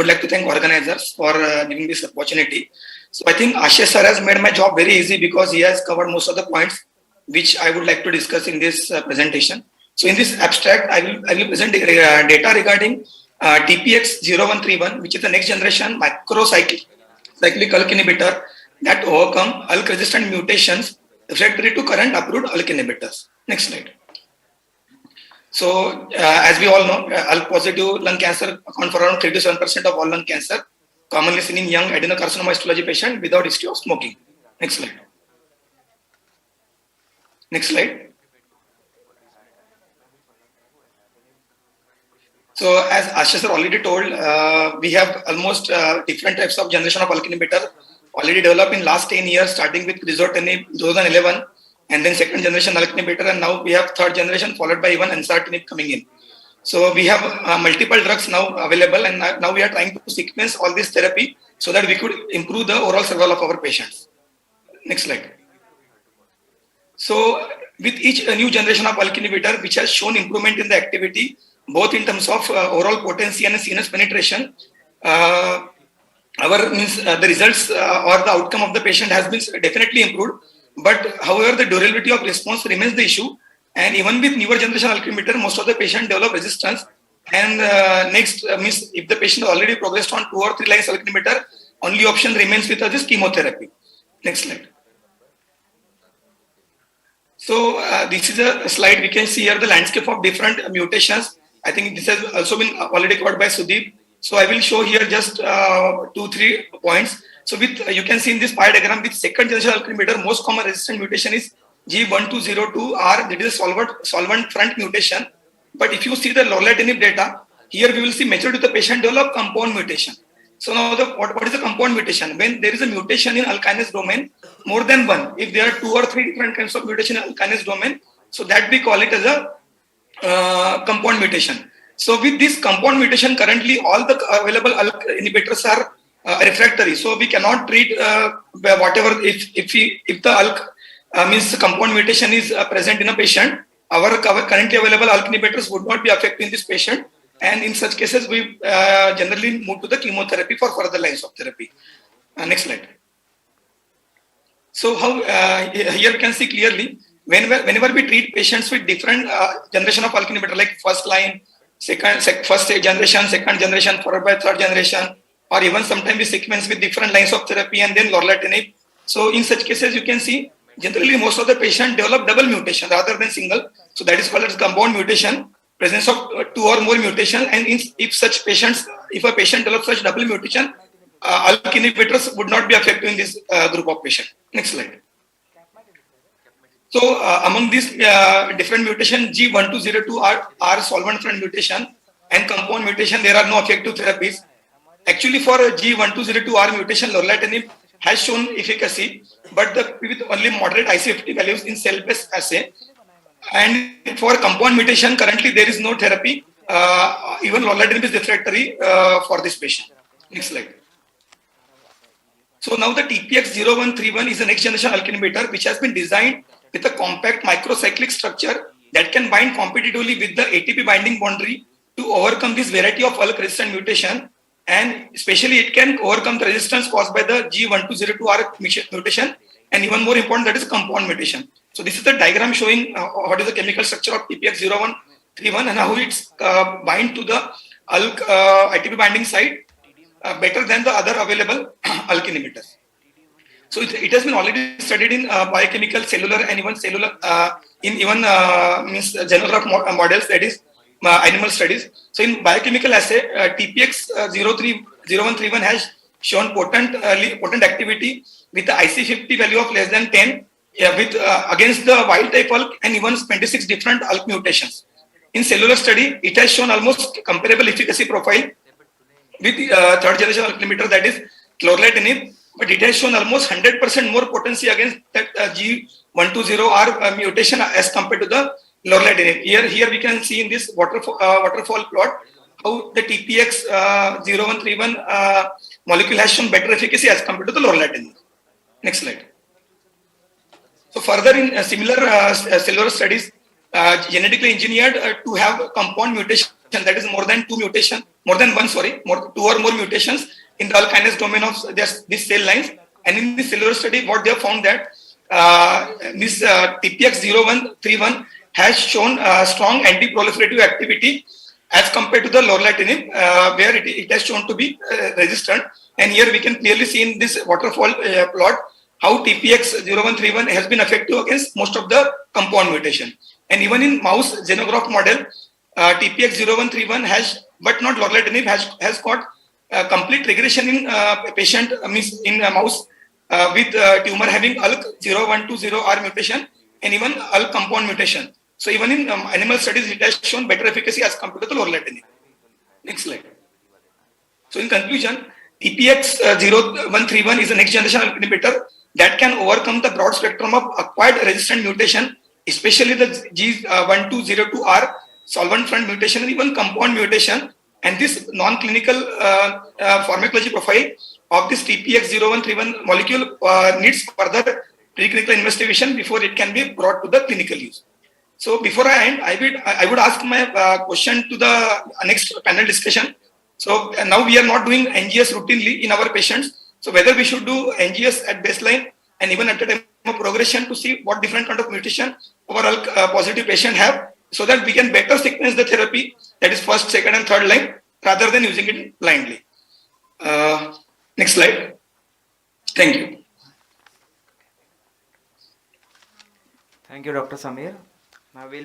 would like to thank organizers for giving this opportunity. So I think Ashish sir has made my job very easy because he has covered most of the points which I would like to discuss in this presentation. So in this abstract, I will present data regarding TPX0131, which is the next generation macrocyclic ALK inhibitor that overcome ALK resistant mutations refractory to current approved ALK inhibitors. Next slide. So as we all know, ALK positive lung cancer account for around 3 to 7% of all lung cancer, commonly seen in young adenocarcinoma histology patient without history of smoking. Next slide. Next slide. So as Ashish already told, we have almost different types of generation of ALK inhibitor already developed in last 10 years, starting with crizotinib 2011, and then second generation ALK inhibitor, and now we have third generation followed by even ensartinib coming in. So we have multiple drugs now available, and now we are trying to sequence all this therapy so that we could improve the overall survival of our patients. Next slide. So with each new generation of ALK inhibitor, which has shown improvement in the activity, both in terms of overall potency and CNS penetration, the results or the outcome of the patient has been definitely improved. But however, the durability of response remains the issue. And even with newer generation ALK inhibitor, most of the patients develop resistance. And next means if the patient already progressed on 2 or 3 lines ALK inhibitor, only option remains with this chemotherapy. Next slide. So this is a slide we can see here the landscape of different mutations. I think this has also been already covered by Sudeep. So I will show here just 2-3 points. So with you can see in this pie diagram with second generation ALK inhibitor, most common resistant mutation is G1202R, that is a solvent front mutation. But if you see the lorlatinib data, here we will see majority of the patient develop compound mutation. So now what is the compound mutation? When there is a mutation in ALK kinase domain, more than one, if there are 2 or 3 different kinds of mutation in ALK kinase domain, so that we call it as a compound mutation. So with this compound mutation, currently all the available ALK inhibitors are refractory. So we cannot treat whatever if the ALK means compound mutation is present in a patient, our currently available ALK inhibitors would not be affecting this patient. And in such cases, we generally move to the chemotherapy for further lines of therapy. Next slide. So how here you can see clearly, whenever we treat patients with different generation of ALK inhibitor, like first line, first generation, second generation, followed by third generation, or even sometimes we sequence with different lines of therapy and then lorlatinib. So in such cases, you can see generally most of the patients develop double mutation rather than single. So that is called as compound mutation, presence of 2 or more mutation. And if a patient develops such double mutation, ALK inhibitors would not be affecting this group of patients. Next slide. So among these different mutations, G1202 are solvent front mutation and compound mutation, there are no effective therapies. Actually, for G1202R mutation, lorlatinib has shown efficacy, but with only moderate IC50 values in cell-based assay. And for compound mutation, currently there is no therapy. Even lorlatinib is refractory for this patient. Next slide. So now the TPX0131 is a next generation ALK inhibitor which has been designed with a compact microcyclic structure that can bind competitively with the ATP binding boundary to overcome this variety of ALK resistant mutation. And especially it can overcome the resistance caused by the G1202R mutation, and even more important, that is compound mutation. So this is the diagram showing what is the chemical structure of TPX0131 and how it's bind to the ALK ATP binding site better than the other available ALK inhibitors. So it has been already studied in biochemical, cellular, and even cellular means general of models, that is animal studies. So in biochemical assay, TPX0131 has shown potent activity with the IC50 value of less than 10 with against the wild type ALK and even 26 different ALK mutations. In cellular study, it has shown almost comparable efficacy profile with third generation ALK inhibitor, that is lorlatinib, but it has shown almost 100% more potency against that G120R mutation as compared to the lorlatinib. Here we can see in this waterfall plot how the TPX0131 molecule has shown better efficacy as compared to the lorlatinib. Next slide. So further in similar cellular studies, genetically engineered to have compound mutation, that is more than 2 mutation two or more mutations in the ALK kinase domain of these cell lines. And in the cellular study, what they have found that this TPX0131 has shown strong anti-proliferative activity as compared to the lorlatinib, where it has shown to be resistant. And here we can clearly see in this waterfall plot how TPX0131 has been effective against most of the compound mutation. And even in mouse xenograft model, TPX0131 has, but not lorlatinib, has got complete regression in patient, in a mouse with tumor having ALK0120R mutation and even ALK compound mutation. So even in animal studies, it has shown better efficacy as compared to the lorlatinib. Next slide. So in conclusion, TPX0131 is a next generation ALK inhibitor that can overcome the broad spectrum of acquired resistant mutation, especially the G1202R solvent front mutation and even compound mutation. And this non-clinical pharmacology profile of this TPX0131 molecule needs further preclinical investigation before it can be brought to the clinical use. So before I end, I would ask my question to the next panel discussion. So now we are not doing NGS routinely in our patients. So whether we should do NGS at baseline and even at the time of progression to see what different kind of mutation our positive patient have, so that we can better sequence the therapy, that is first, second and third line, rather than using it blindly. Next slide. Thank you. Thank you, Dr. Samir. Now we'll